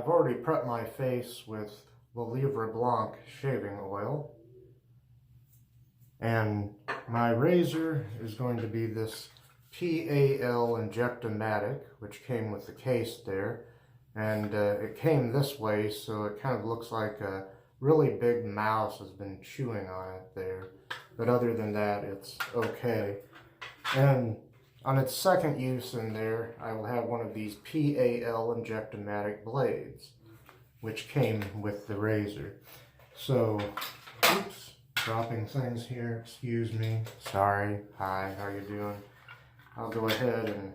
already prepped my face with the Lievre Blanc shaving oil. And my razor is going to be this PAL Injecto-matic, which came with the case there. And it came this way, so it kind of looks like a really big mouse has been chewing on it there. But other than that, it's okay. And on its second use in there, I will have one of these PAL Injecto-matic blades, which came with the razor. So, oops, dropping things here, excuse me, sorry, hi, how you doing? I'll go ahead and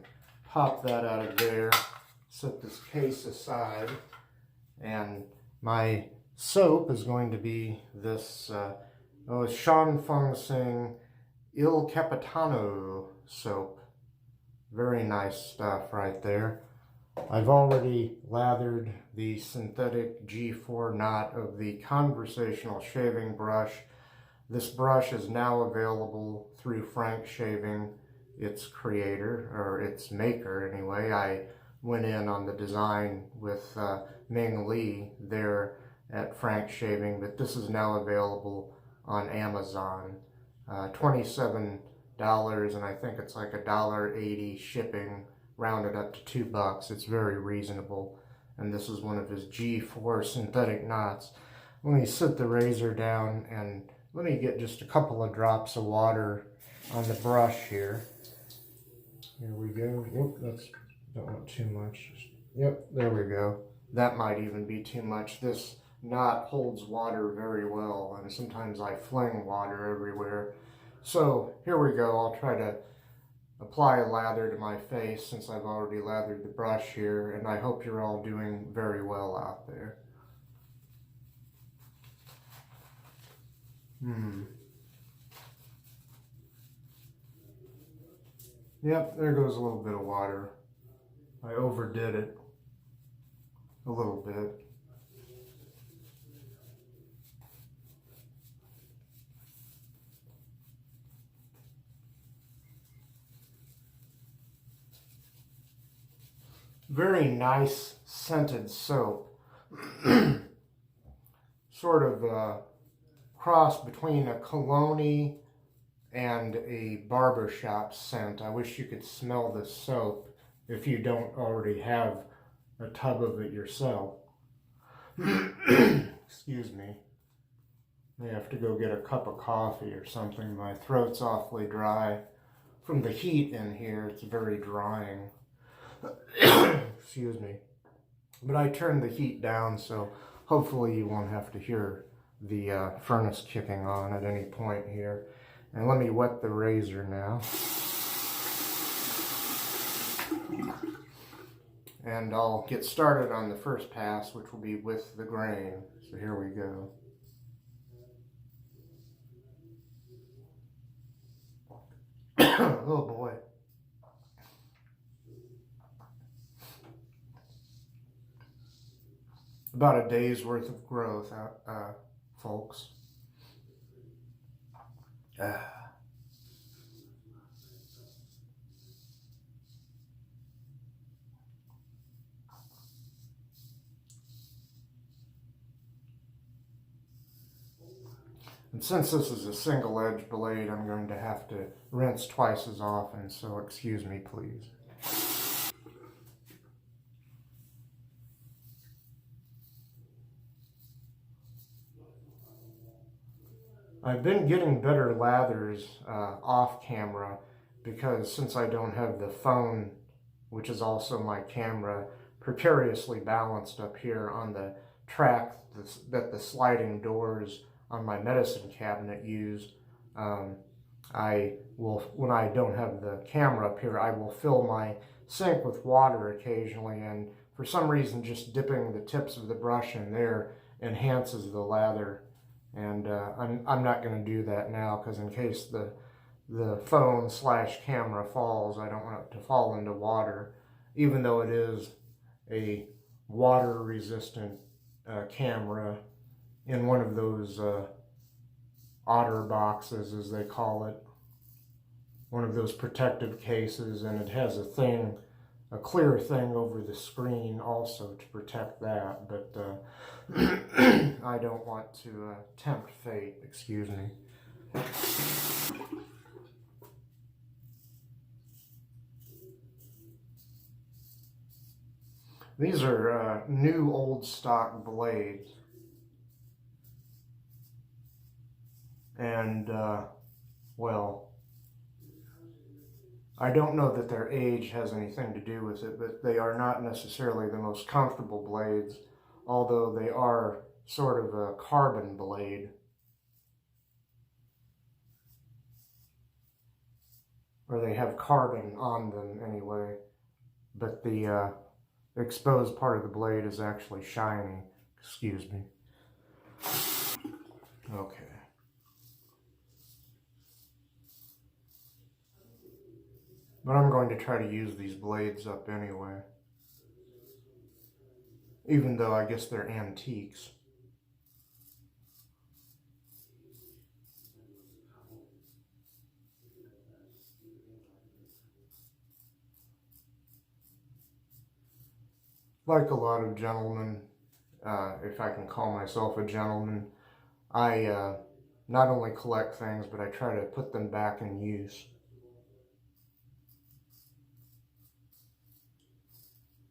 pop that out of there, set this case aside, and my soap is going to be this Shan Feng Sing Il Capitano soap. Very nice stuff right there. I've already lathered the synthetic G4 knot of the Conversational Shaving brush. This brush is now available through Frank Shaving, its creator, or its maker anyway. I went in on the design with Ming Lee there at Frank Shaving, but this is now available on Amazon. $27, and I think it's like $1.80 shipping, rounded up to $2. It's very reasonable, and this is one of his G4 synthetic knots. Let me sit the razor down and let me get just a couple of drops of water on the brush here. Here we go. Whoop, that's, don't want too much. Yep, there we go. That might even be too much. This knot holds water very well, and sometimes I fling water everywhere. So here we go. I'll try to apply a lather to my face since I've already lathered the brush here, and I hope you're all doing very well out there. Yep, there goes a little bit of water. I overdid it a little bit. Very nice scented soap. Sort of cross between a cologne and a barbershop scent. I wish you could smell this soap if you don't already have a tub of it yourself. Excuse me. May have to go get a cup of coffee or something. My throat's awfully dry. From the heat in here, it's very drying. Excuse me. But I turned the heat down, so hopefully you won't have to hear the furnace kicking on at any point here. And let me wet the razor now. And I'll get started on the first pass, which will be with the grain. So here we go. Oh boy. About a day's worth of growth, folks. And since this is a single edge blade, I'm going to have to rinse twice as often, so excuse me, please. I've been getting better lathers off camera because since I don't have the phone, which is also my camera, precariously balanced up here on the track that the sliding doors on my medicine cabinet use, I will, when I don't have the camera up here, I will fill my sink with water occasionally, and for some reason just dipping the tips of the brush in there enhances the lather. And I'm not going to do that now because in case the phone / camera falls, I don't want it to fall into water, even though it is a water resistant camera in one of those otter boxes, as they call it, one of those protective cases, and it has a thing a clear thing over the screen also to protect that, but I don't want to tempt fate, excuse me. These are new old stock blades, and well, I don't know that their age has anything to do with it, but they are not necessarily the most comfortable blades, although they are sort of a carbon blade. Or they have carbon on them anyway, but the exposed part of the blade is actually shiny. Excuse me. Okay. But I'm going to try to use these blades up anyway. Even though I guess they're antiques. Like a lot of gentlemen, if I can call myself a gentleman, I not only collect things, but I try to put them back in use.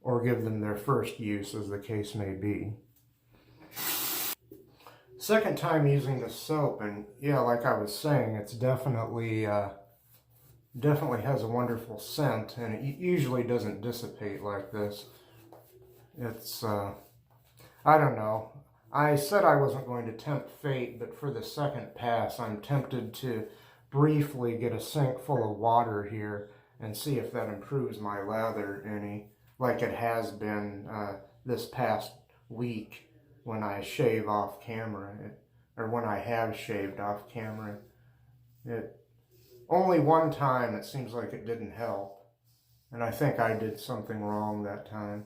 Or give them their first use, as the case may be. Second time using the soap, and yeah, like I was saying, it's definitely has a wonderful scent, and it usually doesn't dissipate like this. It's, I don't know. I said I wasn't going to tempt fate, but for the second pass, I'm tempted to briefly get a sink full of water here and see if that improves my lather any, like it has been this past week when I shave off camera, or when I have shaved off camera. Only one time it seems like it didn't help, and I think I did something wrong that time.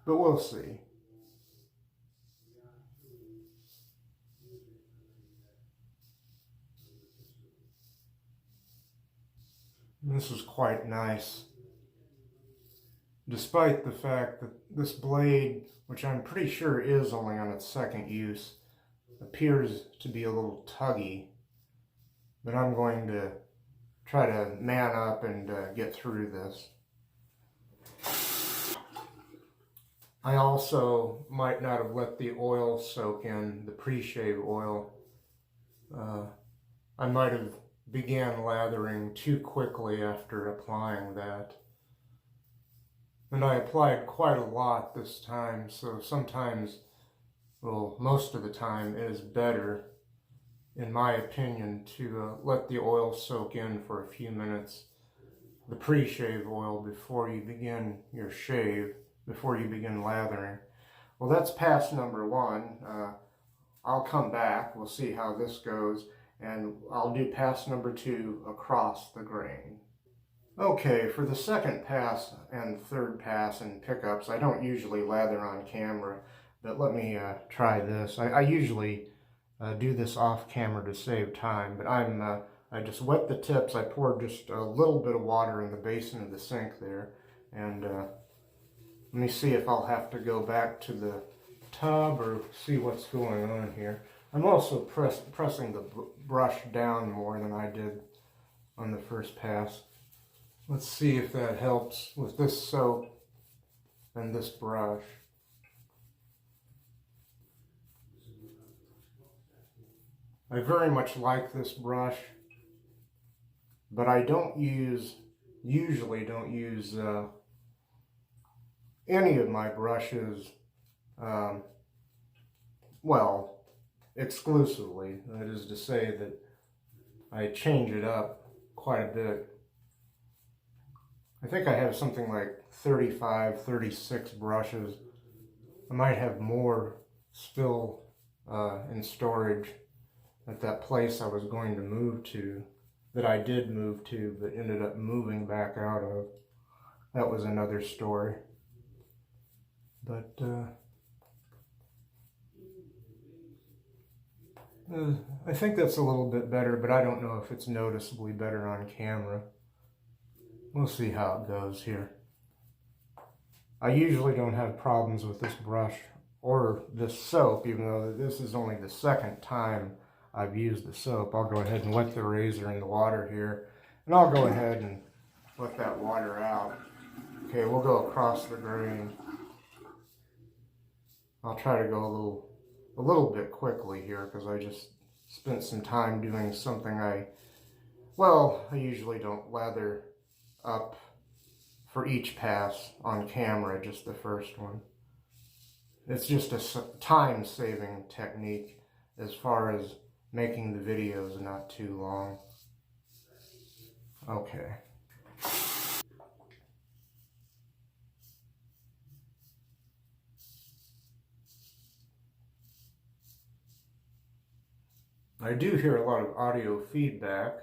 But we'll see. This is quite nice. Despite the fact that this blade, which I'm pretty sure is only on its second use, appears to be a little tuggy. But I'm going to try to man up and get through this. I also might not have let the oil soak in, the pre-shave oil. I might have began lathering too quickly after applying that. And I applied quite a lot this time, so sometimes, well, most of the time, it is better, in my opinion, to let the oil soak in for a few minutes, the pre-shave oil, before you begin your shave, before you begin lathering. Well, that's pass number one. I'll come back, we'll see how this goes, and I'll do pass number two across the grain. Okay, for the second pass and third pass and pickups, I don't usually lather on camera, but let me try this. I usually do this off camera to save time, but I just wet the tips. I poured just a little bit of water in the basin of the sink there, and let me see if I'll have to go back to the tub or see what's going on here. I'm also pressing the brush down more than I did on the first pass. Let's see if that helps with this soap and this brush. I very much like this brush, but I usually don't use any of my brushes, well, exclusively. That is to say that I change it up quite a bit. I think I have something like 35, 36 brushes. I might have more still in storage at that place I was going to move to, that I did move to, but ended up moving back out of. That was another story. But I think that's a little bit better, but I don't know if it's noticeably better on camera. We'll see how it goes here. I usually don't have problems with this brush or this soap, even though this is only the second time I've used the soap. I'll go ahead and wet the razor in the water here, and I'll go ahead and let that water out. Okay, we'll go across the grain. I'll try to go a little bit quickly here because I just spent some time doing something I usually don't lather up for each pass on camera, just the first one. It's just a time-saving technique as far as making the videos not too long. Okay. I do hear a lot of audio feedback,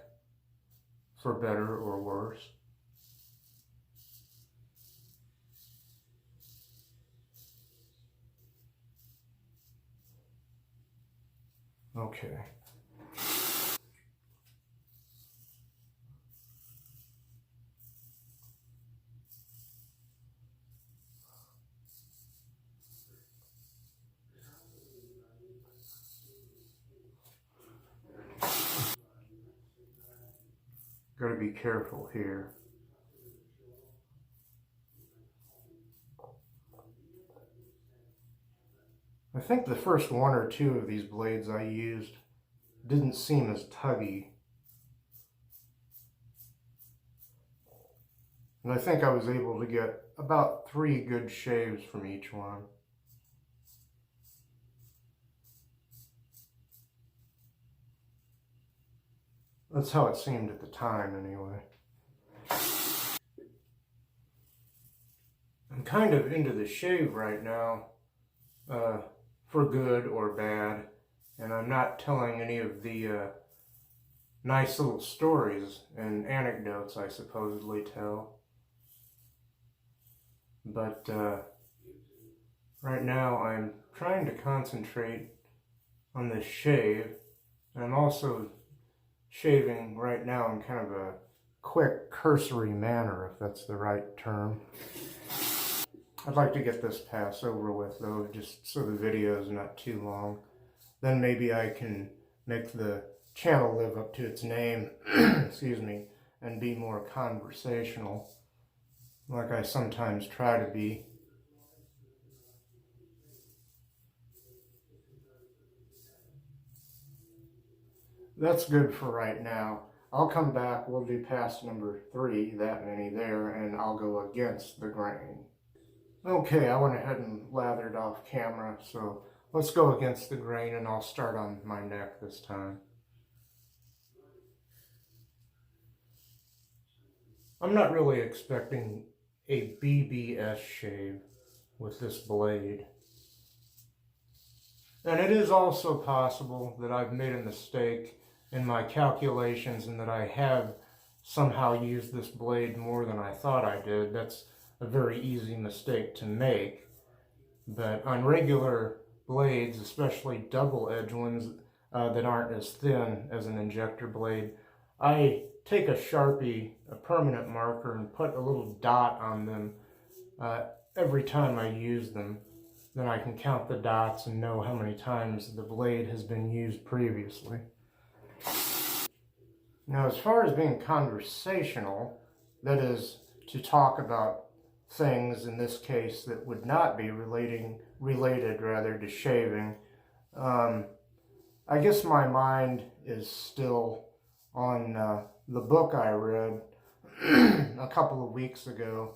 for better or worse. Okay. Got to be careful here. I think the first one or two of these blades I used didn't seem as tuggy. And I think I was able to get about 3 good shaves from each one. That's how it seemed at the time, anyway. I'm kind of into the shave right now, for good or bad, and I'm not telling any of the nice little stories and anecdotes I supposedly tell. But right now I'm trying to concentrate on this shave, and I'm also shaving right now in kind of a quick, cursory manner, if that's the right term. I'd like to get this pass over with, though, just so the video is not too long. Then maybe I can make the channel live up to its name, excuse me, and be more conversational, like I sometimes try to be. That's good for right now. I'll come back, we'll do pass number 3, that many there, and I'll go against the grain. Okay, I went ahead and lathered off camera, so let's go against the grain, and I'll start on my neck this time. I'm not really expecting a BBS shave with this blade. And it is also possible that I've made a mistake in my calculations and that I have somehow used this blade more than I thought I did. That's a very easy mistake to make. But on regular blades, especially double-edged ones that aren't as thin as an injector blade, I take a Sharpie, a permanent marker, and put a little dot on them every time I use them. Then I can count the dots and know how many times the blade has been used previously. Now, as far as being conversational, that is, to talk about things, in this case, that would not be related to shaving, I guess my mind is still on the book I read a couple of weeks ago,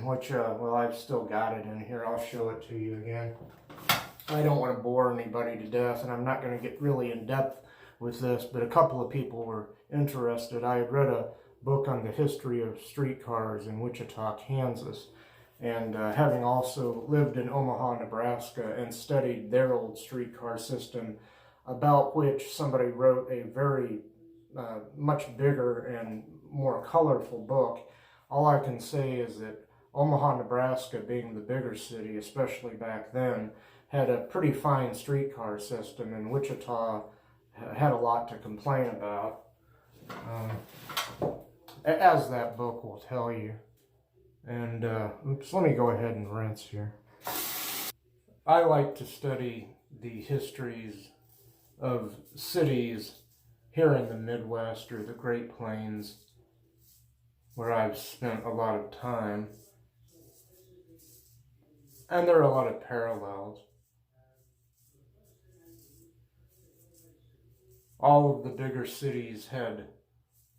which, well, I've still got it in here. I'll show it to you again. I don't want to bore anybody to death, and I'm not going to get really in depth with this, but a couple of people were interested. I had read a book on the history of streetcars in Wichita, Kansas, and having also lived in Omaha, Nebraska, and studied their old streetcar system, about which somebody wrote a very much bigger and more colorful book. All I can say is that Omaha, Nebraska, being the bigger city, especially back then, had a pretty fine streetcar system, and Wichita had a lot to complain about. as that book will tell you. And, oops, let me go ahead and rinse here. I like to study the histories of cities here in the Midwest or the Great Plains, where I've spent a lot of time. And there are a lot of parallels. All of the bigger cities had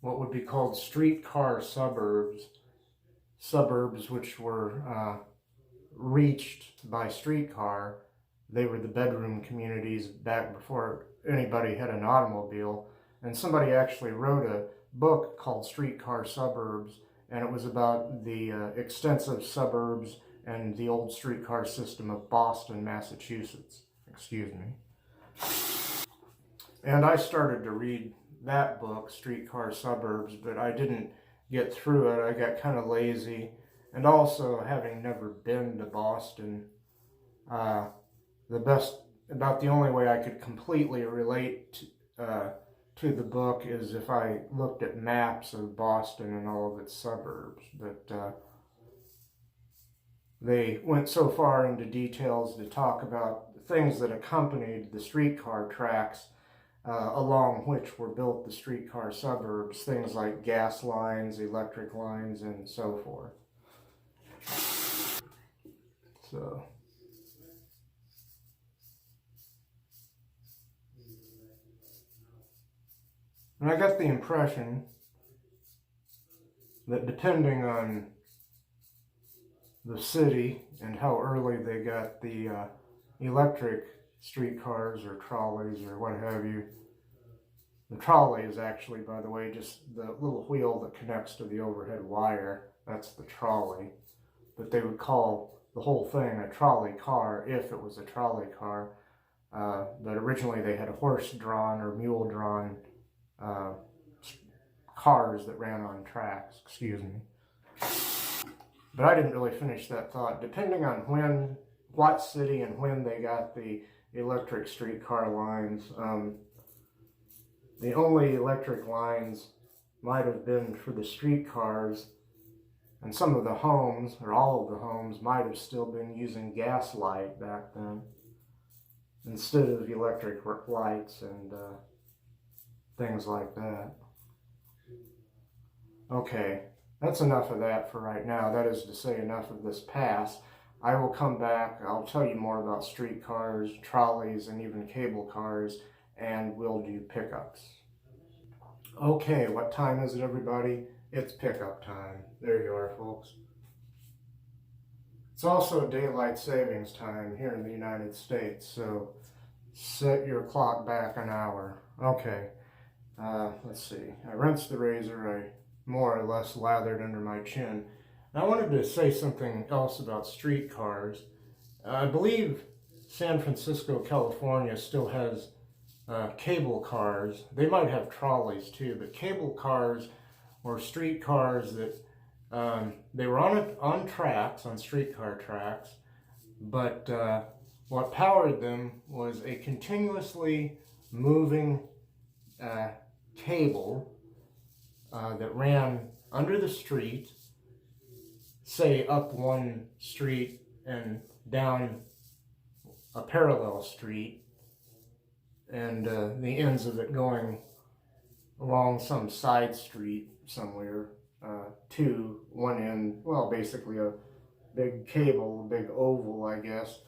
what would be called streetcar suburbs, which were reached by streetcar. They were the bedroom communities back before anybody had an automobile. And somebody actually wrote a book called Streetcar Suburbs, and it was about the extensive suburbs and the old streetcar system of Boston, Massachusetts. Excuse me. And I started to read that book, Streetcar Suburbs, but I didn't get through it. I got kind of lazy. And also, having never been to Boston, about the only way I could completely relate to the book is if I looked at maps of Boston and all of its suburbs. But they went so far into details to talk about the things that accompanied the streetcar tracks along which were built the streetcar suburbs, things like gas lines, electric lines, and so forth. So, and I got the impression that depending on the city and how early they got the electric streetcars or trolleys or what have you. The trolley is actually, by the way, just the little wheel that connects to the overhead wire. That's the trolley. But they would call the whole thing a trolley car if it was a trolley car. But originally they had horse-drawn or mule-drawn cars that ran on tracks. Excuse me. But I didn't really finish that thought. Depending on what city and when they got the electric streetcar lines, the only electric lines might have been for the streetcars, and some of the homes, or all of the homes, might have still been using gas light back then, instead of electric lights and things like that. Okay, that's enough of that for right now. That is to say, enough of this pass. I will come back, I'll tell you more about streetcars, trolleys, and even cable cars, and we'll do pickups. Okay, what time is it, everybody? It's pickup time. There you are, folks. It's also daylight savings time here in the United States, so set your clock back an hour. Okay, let's see. I rinsed the razor. I more or less lathered under my chin. I wanted to say something else about streetcars. I believe San Francisco, California still has cable cars. They might have trolleys too, but cable cars or streetcars that they were on tracks, on streetcar tracks, but what powered them was a continuously moving cable that ran under the street, say up one street and down a parallel street, and the ends of it going along some side street somewhere to one end, well, basically a big cable, a big oval, I guess.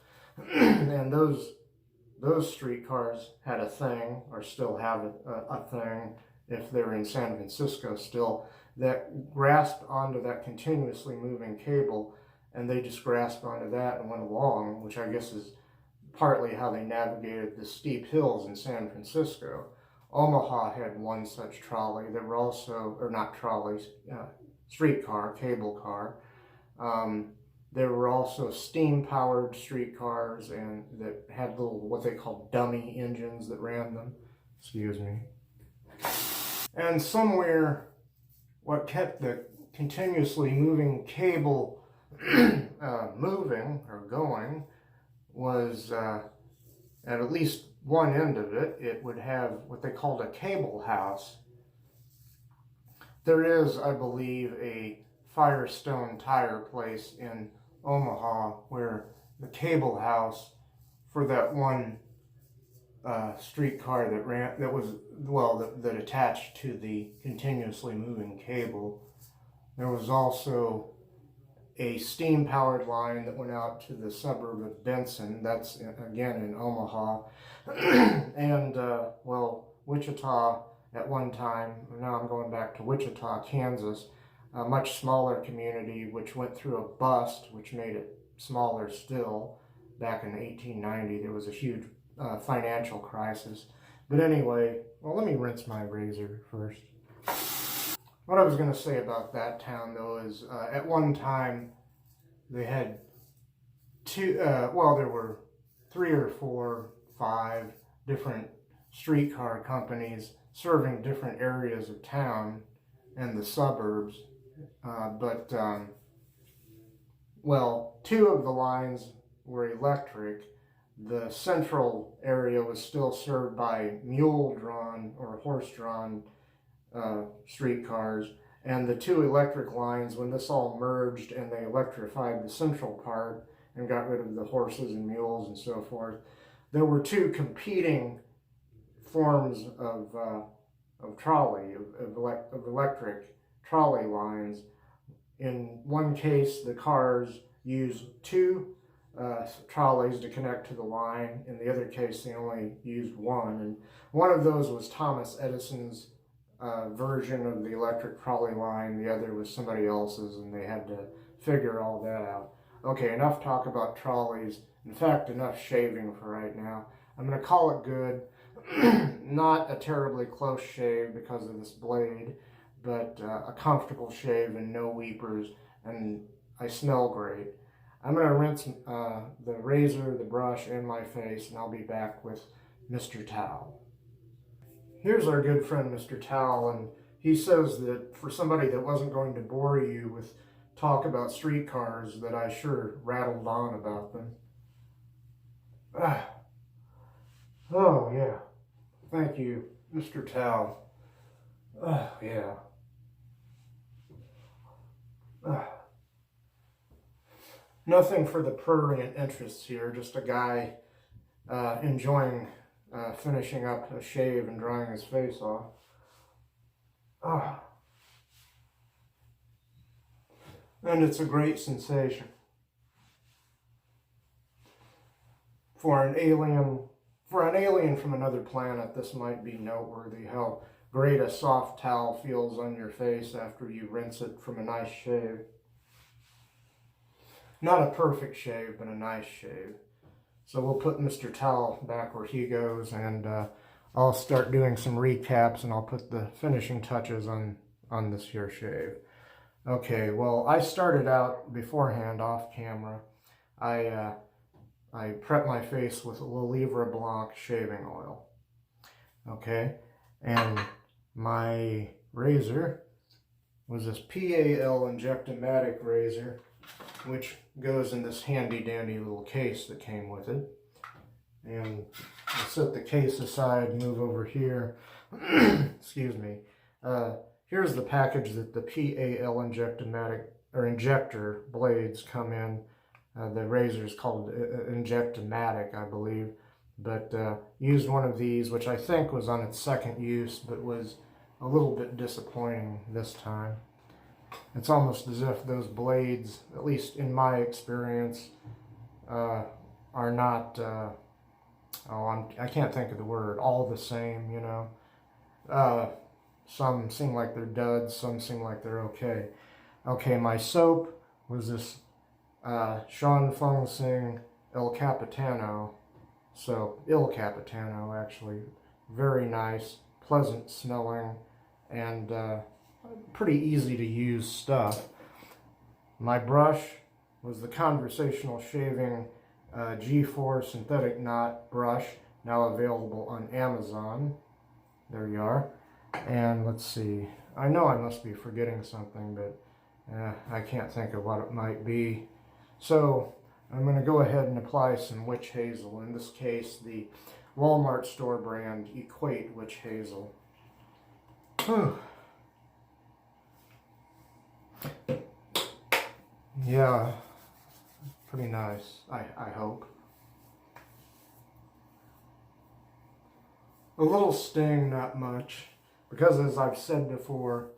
And those streetcars had a thing, or still have a thing, if they're in San Francisco still, that grasped onto that continuously moving cable, and they just grasped onto that and went along, which I guess is partly how they navigated the steep hills in San Francisco. Omaha had one such trolley. There were also, or not trolleys, streetcar, cable car. There were also steam-powered streetcars and that had little, what they call dummy engines that ran them. Excuse me. And somewhere, what kept the continuously moving cable moving or going was at least one end of it, it would have what they called a cable house. There is, I believe, a Firestone tire place in Omaha where the cable house for that one streetcar that attached to the continuously moving cable. There was also a steam-powered line that went out to the suburb of Benson. That's, again, in Omaha. And, well, Wichita at one time. Now I'm going back to Wichita, Kansas, a much smaller community which went through a bust, which made it smaller still. Back in 1890, there was a huge financial crisis. But anyway, well, let me rinse my razor first. What I was going to say about that town, though, is at one time they had there were 3 or 4, 5 different streetcar companies serving different areas of town and the suburbs. Well, 2 of the lines were electric. The central area was still served by mule-drawn or horse-drawn streetcars, and the 2 electric lines, when this all merged and they electrified the central part and got rid of the horses and mules and so forth, there were 2 competing forms of trolley, of electric trolley lines. In one case, the cars used 2 trolleys to connect to the line. In the other case, they only used 1. And one of those was Thomas Edison's version of the electric trolley line. The other was somebody else's, and they had to figure all that out. Okay, enough talk about trolleys. In fact, enough shaving for right now. I'm going to call it good. Not a terribly close shave because of this blade, but a comfortable shave and no weepers, and I smell great. I'm going to rinse the razor, the brush, and my face, and I'll be back with Mr. Towel. Here's our good friend Mr. Towel, and he says that for somebody that wasn't going to bore you with talk about streetcars, that I sure rattled on about them. Oh, yeah. Thank you, Mr. Towel. Oh, yeah. Nothing for the prurient interests here, just a guy enjoying finishing up a shave and drying his face off. And it's a great sensation. For an alien from another planet, this might be noteworthy, how great a soft towel feels on your face after you rinse it from a nice shave. Not a perfect shave, but a nice shave. So we'll put Mr. Towel back where he goes, and I'll start doing some recaps, and I'll put the finishing touches on this here shave. Okay, well, I started out beforehand off camera. I prepped my face with Lievre Blanc shaving oil. Okay, and my razor was this PAL Injecto-matic razor, which goes in this handy dandy little case that came with it. And I'll set the case aside, move over here. Excuse me. Here's the package that the PAL Injecto-matic or injector blades come in. The razor is called Injecto-matic, I believe, but used one of these, which I think was on its second use, but was a little bit disappointing this time. It's almost as if those blades, at least in my experience, are not, I can't think of the word, all the same, you know. Some seem like they're duds, some seem like they're okay. Okay, my soap was this Sean Fung Sing Il Capitano. So, Il Capitano, actually. Very nice, pleasant smelling, and pretty easy to use stuff. My brush was the Conversational Shaving G4 synthetic knot brush, now available on Amazon. There you are. And let's see, I know I must be forgetting something, but I can't think of what it might be. So I'm going to go ahead and apply some witch hazel, in this case the Walmart store brand Equate witch hazel. Whew. Yeah, pretty nice, I hope. A little sting, not much, because as I've said before,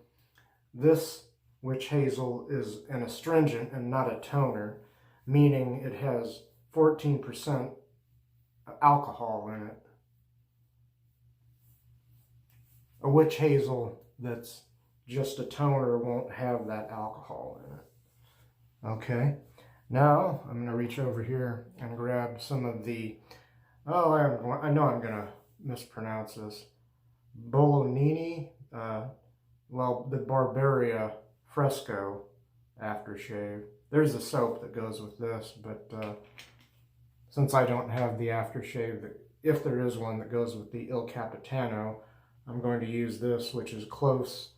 this witch hazel is an astringent and not a toner, meaning it has 14% alcohol in it. A witch hazel that's just a toner won't have that alcohol in it. Okay, now I'm going to reach over here and grab some of the, oh, I know I'm going to mispronounce this, Bolognini, well, the Barberia Fresco aftershave. There's a soap that goes with this, but since I don't have the aftershave, if there is one that goes with the Il Capitano, I'm going to use this, which is close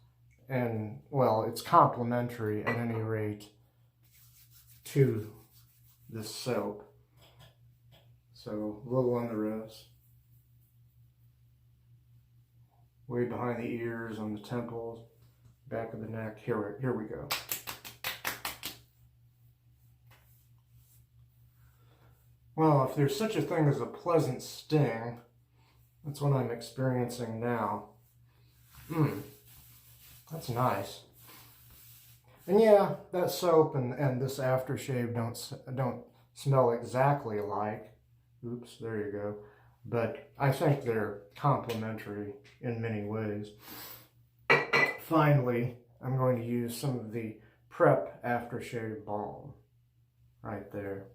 and, well, it's complementary at any rate to this soap. So a little on the wrist, way behind the ears, on the temples, back of the neck. Here we go. Well, if there's such a thing as a pleasant sting, that's what I'm experiencing now. That's nice. And yeah, that soap and this aftershave don't smell exactly alike. Oops, there you go. But I think they're complementary in many ways. Finally, I'm going to use some of the Prep aftershave balm right there.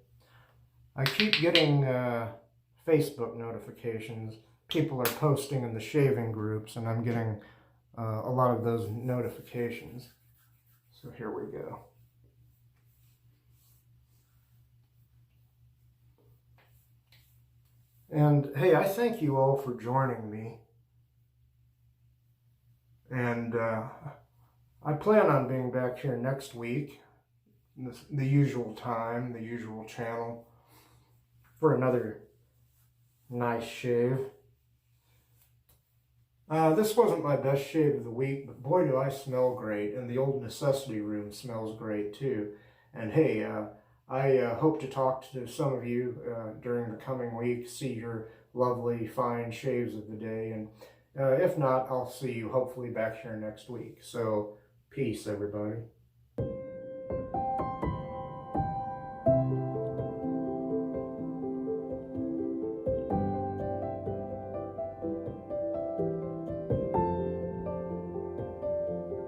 I keep getting Facebook notifications. People are posting in the shaving groups, and I'm getting a lot of those notifications. So here we go. And hey, I thank you all for joining me. And I plan on being back here next week, the usual time, the usual channel, for another nice shave. This wasn't my best shave of the week, but boy do I smell great, and the old necessity room smells great too. And hey, I hope to talk to some of you during the coming week, see your lovely fine shaves of the day, and if not, I'll see you hopefully back here next week. So peace, everybody.